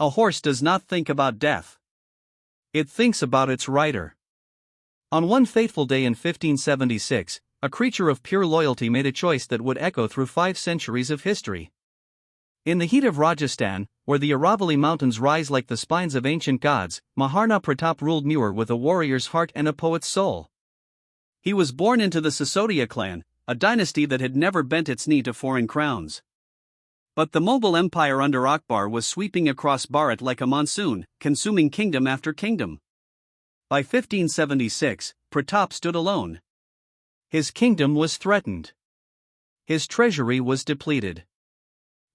A horse does not think about death. It thinks about its rider. On one fateful day in 1576, a creature of pure loyalty made a choice that would echo through 5 centuries of history. In the heat of Rajasthan, where the Aravalli Mountains rise like the spines of ancient gods, Maharana Pratap ruled Muir with a warrior's heart and a poet's soul. He was born into the Sisodia clan, a dynasty that had never bent its knee to foreign crowns. But the Mughal Empire under Akbar was sweeping across Bharat like a monsoon, consuming kingdom after kingdom. By 1576, Pratap stood alone. His kingdom was threatened. His treasury was depleted.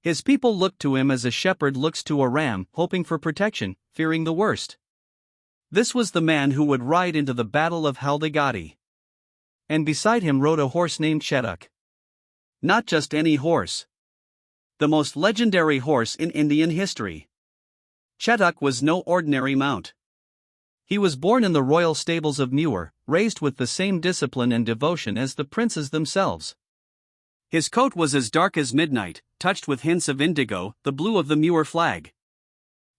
His people looked to him as a shepherd looks to a ram, hoping for protection, fearing the worst. This was the man who would ride into the Battle of Haldighati. And beside him rode a horse named Chetak. Not just any horse. The most legendary horse in Indian history. Chetak was no ordinary mount. He was born in the royal stables of Muir, raised with the same discipline and devotion as the princes themselves. His coat was as dark as midnight, touched with hints of indigo, the blue of the Muir flag.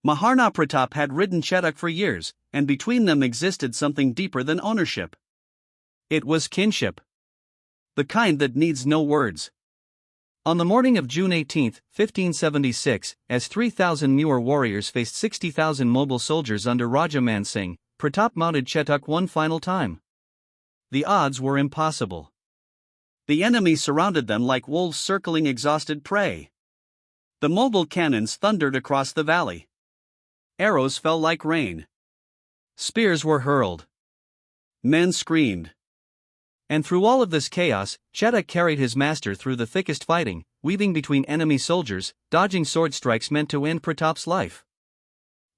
Maharana Pratap had ridden Chetak for years, and between them existed something deeper than ownership. It was kinship. The kind that needs no words. On the morning of June 18, 1576, as 3,000 Muir warriors faced 60,000 Mughal soldiers under Raja Man Singh, Pratap mounted Chetak one final time. The odds were impossible. The enemy surrounded them like wolves circling exhausted prey. The Mughal cannons thundered across the valley. Arrows fell like rain. Spears were hurled. Men screamed. And through all of this chaos, Chetak carried his master through the thickest fighting, weaving between enemy soldiers, dodging sword strikes meant to end Pratap's life.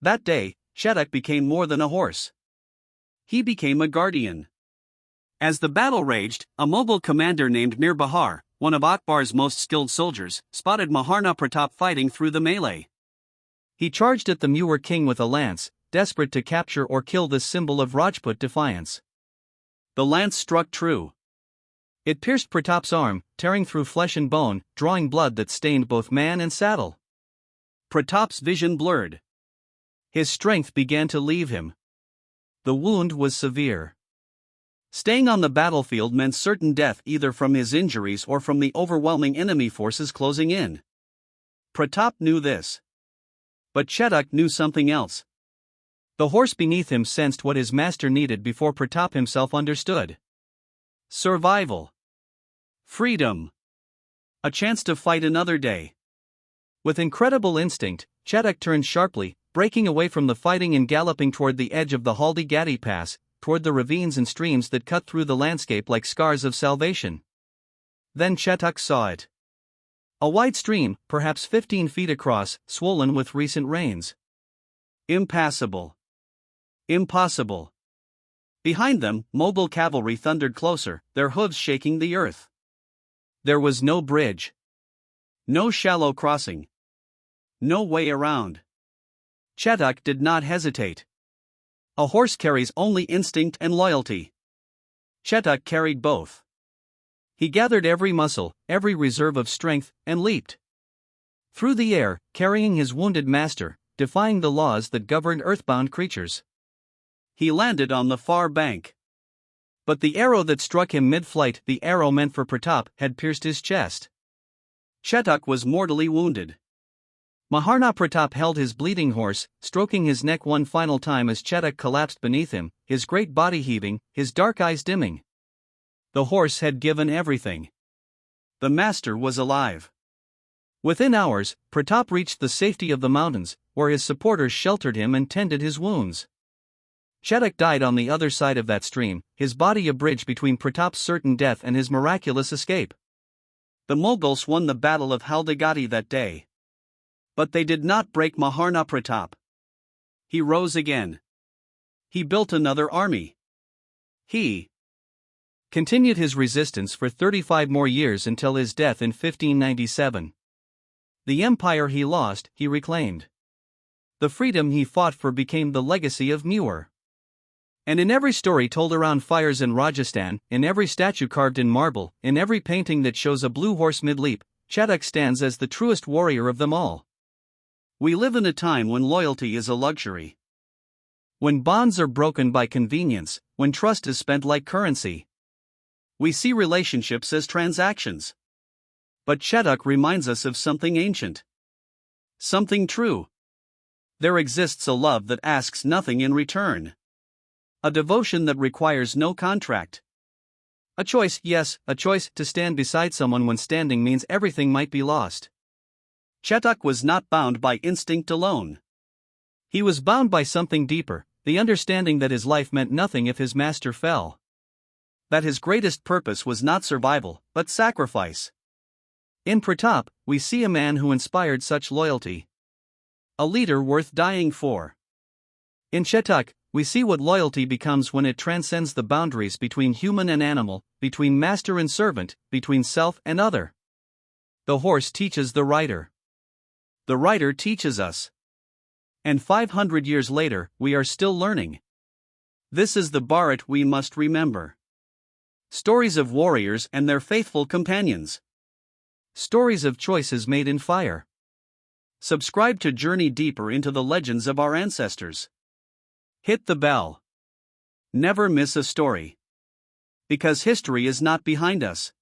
That day, Chetak became more than a horse. He became a guardian. As the battle raged, a Mughal commander named Mir Bahar, one of Akbar's most skilled soldiers, spotted Maharana Pratap fighting through the melee. He charged at the Muir king with a lance, desperate to capture or kill this symbol of Rajput defiance. The lance struck true. It pierced Pratap's arm, tearing through flesh and bone, drawing blood that stained both man and saddle. Pratap's vision blurred. His strength began to leave him. The wound was severe. Staying on the battlefield meant certain death either from his injuries or from the overwhelming enemy forces closing in. Pratap knew this. But Chetak knew something else. The horse beneath him sensed what his master needed before Pratap himself understood. Survival. Freedom. A chance to fight another day. With incredible instinct, Chetak turned sharply, breaking away from the fighting and galloping toward the edge of the Haldighati Pass, toward the ravines and streams that cut through the landscape like scars of salvation. Then Chetak saw it. A wide stream, perhaps 15 feet across, swollen with recent rains. Impassable. Impossible. Behind them, Mughal cavalry thundered closer, their hooves shaking the earth. There was no bridge. No shallow crossing. No way around. Chetak did not hesitate. A horse carries only instinct and loyalty. Chetak carried both. He gathered every muscle, every reserve of strength, and leaped. Through the air, carrying his wounded master, defying the laws that governed earthbound creatures. He landed on the far bank. But the arrow that struck him mid-flight, the arrow meant for Pratap, had pierced his chest. Chetak was mortally wounded. Maharana Pratap held his bleeding horse, stroking his neck one final time as Chetak collapsed beneath him, his great body heaving, his dark eyes dimming. The horse had given everything. The master was alive. Within hours, Pratap reached the safety of the mountains, where his supporters sheltered him and tended his wounds. Chetak died on the other side of that stream, his body a bridge between Pratap's certain death and his miraculous escape. The Mughals won the Battle of Haldighati that day. But they did not break Maharana Pratap. He rose again. He built another army. He continued his resistance for 35 more years until his death in 1597. The empire he lost, he reclaimed. The freedom he fought for became the legacy of Muir. And in every story told around fires in Rajasthan, in every statue carved in marble, in every painting that shows a blue horse mid-leap, Chetak stands as the truest warrior of them all. We live in a time when loyalty is a luxury. When bonds are broken by convenience, when trust is spent like currency. We see relationships as transactions. But Chetak reminds us of something ancient. Something true. There exists a love that asks nothing in return. A devotion that requires no contract. A choice, yes, a choice to stand beside someone when standing means everything might be lost. Chetak was not bound by instinct alone. He was bound by something deeper, the understanding that his life meant nothing if his master fell. That his greatest purpose was not survival, but sacrifice. In Pratap, we see a man who inspired such loyalty. A leader worth dying for. In Chetak, we see what loyalty becomes when it transcends the boundaries between human and animal, between master and servant, between self and other. The horse teaches the rider. The rider teaches us. And 500 years later, we are still learning. This is the Bharat we must remember. Stories of warriors and their faithful companions. Stories of choices made in fire. Subscribe to journey deeper into the legends of our ancestors. Hit the bell. Never miss a story. Because history is not behind us.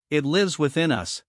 It lives within us.